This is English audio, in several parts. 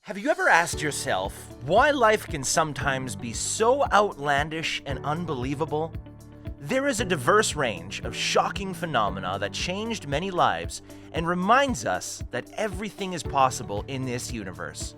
Have you ever asked yourself why life can sometimes be so outlandish and unbelievable? There is a diverse range of shocking phenomena that changed many lives and reminds us that everything is possible in this universe.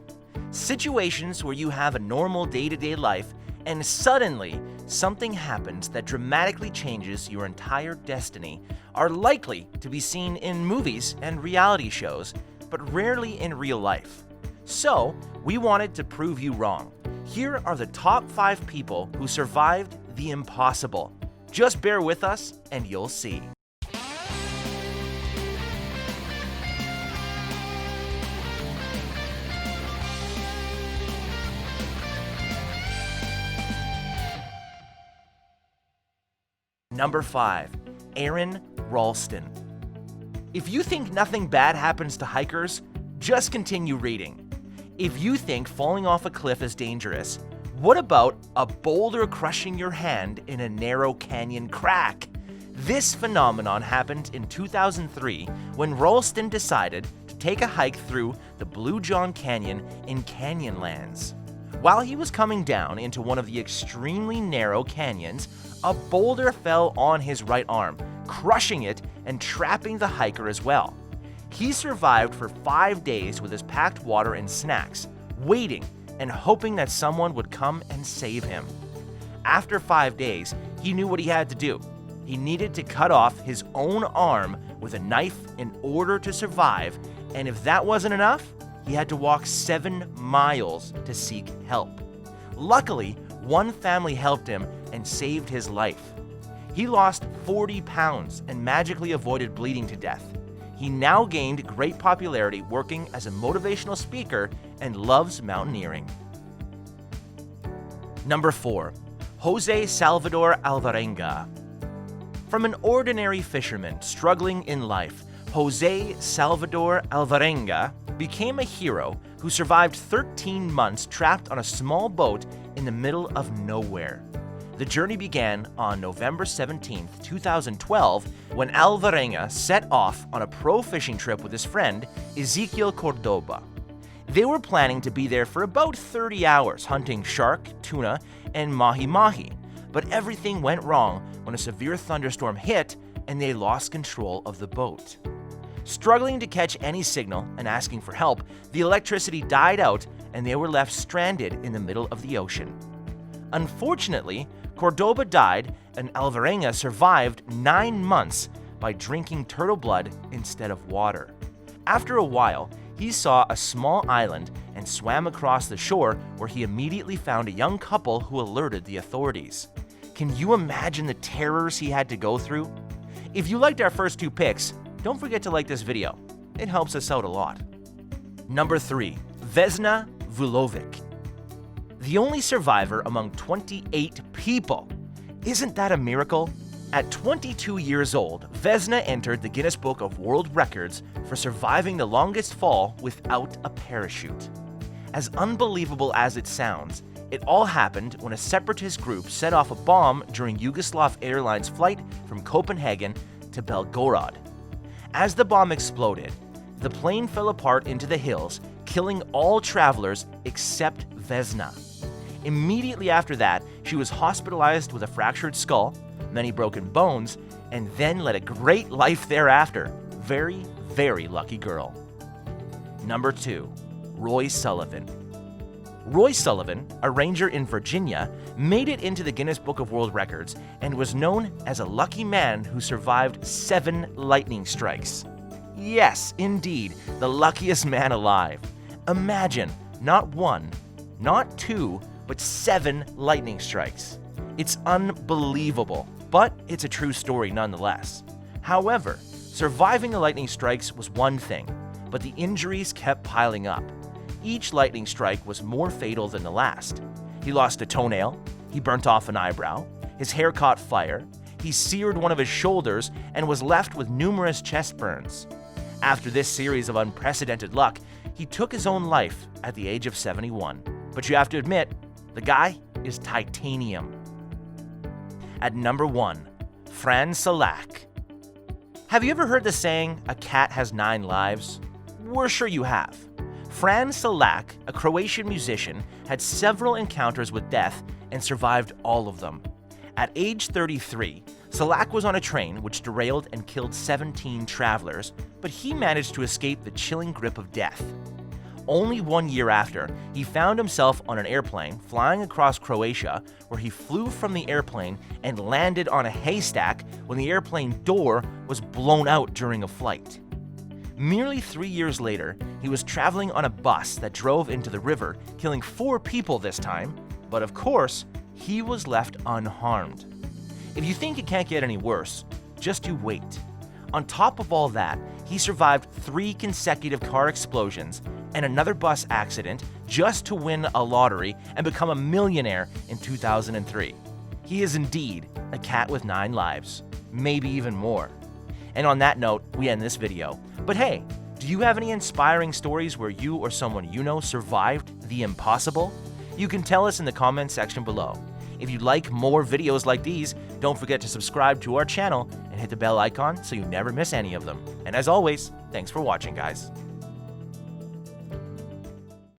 Situations where you have a normal day-to-day life and suddenly something happens that dramatically changes your entire destiny are likely to be seen in movies and reality shows, but rarely in real life. So, we wanted to prove you wrong. Here are the top 5 people who survived the impossible. Just bear with us and you'll see. Number 5. Aron Ralston. If you think nothing bad happens to hikers, just continue reading. If you think falling off a cliff is dangerous, what about a boulder crushing your hand in a narrow canyon crack? This phenomenon happened in 2003 when Ralston decided to take a hike through the Blue John Canyon in Canyonlands. While he was coming down into one of the extremely narrow canyons, a boulder fell on his right arm, crushing it and trapping the hiker as well. He survived for 5 days with his packed water and snacks, waiting and hoping that someone would come and save him. After 5 days, he knew what he had to do. He needed to cut off his own arm with a knife in order to survive, and if that wasn't enough, he had to walk 7 miles to seek help. Luckily, one family helped him and saved his life. He lost 40 pounds and magically avoided bleeding to death. He now gained great popularity working as a motivational speaker and loves mountaineering. Number 4. Jose Salvador Alvarenga. From an ordinary fisherman struggling in life, Jose Salvador Alvarenga became a hero who survived 13 months trapped on a small boat in the middle of nowhere. The journey began on November 17, 2012, when Alvarenga set off on a pro fishing trip with his friend, Ezequiel Cordoba. They were planning to be there for about 30 hours hunting shark, tuna, and mahi-mahi, but everything went wrong when a severe thunderstorm hit and they lost control of the boat. Struggling to catch any signal and asking for help, the electricity died out and they were left stranded in the middle of the ocean. Unfortunately, Cordoba died and Alvarenga survived 9 months by drinking turtle blood instead of water. After a while, he saw a small island and swam across the shore where he immediately found a young couple who alerted the authorities. Can you imagine the terrors he had to go through? If you liked our first 2 picks, don't forget to like this video. It helps us out a lot. Number 3. Vesna Vulovic. The only survivor among 28 people. Isn't that a miracle? At 22 years old, Vesna entered the Guinness Book of World Records for surviving the longest fall without a parachute. As unbelievable as it sounds, it all happened when a separatist group set off a bomb during Yugoslav Airlines flight from Copenhagen to Belgorod. As the bomb exploded, the plane fell apart into the hills, killing all travelers except Vesna. Immediately after that, she was hospitalized with a fractured skull, many broken bones, and then led a great life thereafter. Very, very lucky girl. Number 2. Roy Sullivan. Roy Sullivan, a ranger in Virginia, made it into the Guinness Book of World Records and was known as a lucky man who survived 7 lightning strikes. Yes, indeed, the luckiest man alive. Imagine, not 1, not 2, but 7 lightning strikes. It's unbelievable, but it's a true story nonetheless. However, surviving the lightning strikes was one thing, but the injuries kept piling up. Each lightning strike was more fatal than the last. He lost a toenail, he burnt off an eyebrow, his hair caught fire, he seared one of his shoulders, and was left with numerous chest burns. After this series of unprecedented luck, he took his own life at the age of 71. But you have to admit, the guy is titanium. At number 1, Franz Salak. Have you ever heard the saying, a cat has 9 lives? We're sure you have. Fran Salak, a Croatian musician, had several encounters with death and survived all of them. At age 33, Salak was on a train which derailed and killed 17 travelers, but he managed to escape the chilling grip of death. Only 1 year after, he found himself on an airplane flying across Croatia, where he flew from the airplane and landed on a haystack when the airplane door was blown out during a flight. Merely 3 years later, he was traveling on a bus that drove into the river, killing 4 people this time, but of course, he was left unharmed. If you think it can't get any worse, just you wait. On top of all that, he survived 3 consecutive car explosions and another bus accident just to win a lottery and become a millionaire in 2003. He is indeed a cat with 9 lives, maybe even more. And on that note, we end this video. But hey, do you have any inspiring stories where you or someone you know survived the impossible? You can tell us in the comments section below. If you'd like more videos like these, don't forget to subscribe to our channel and hit the bell icon so you never miss any of them. And as always, thanks for watching, guys.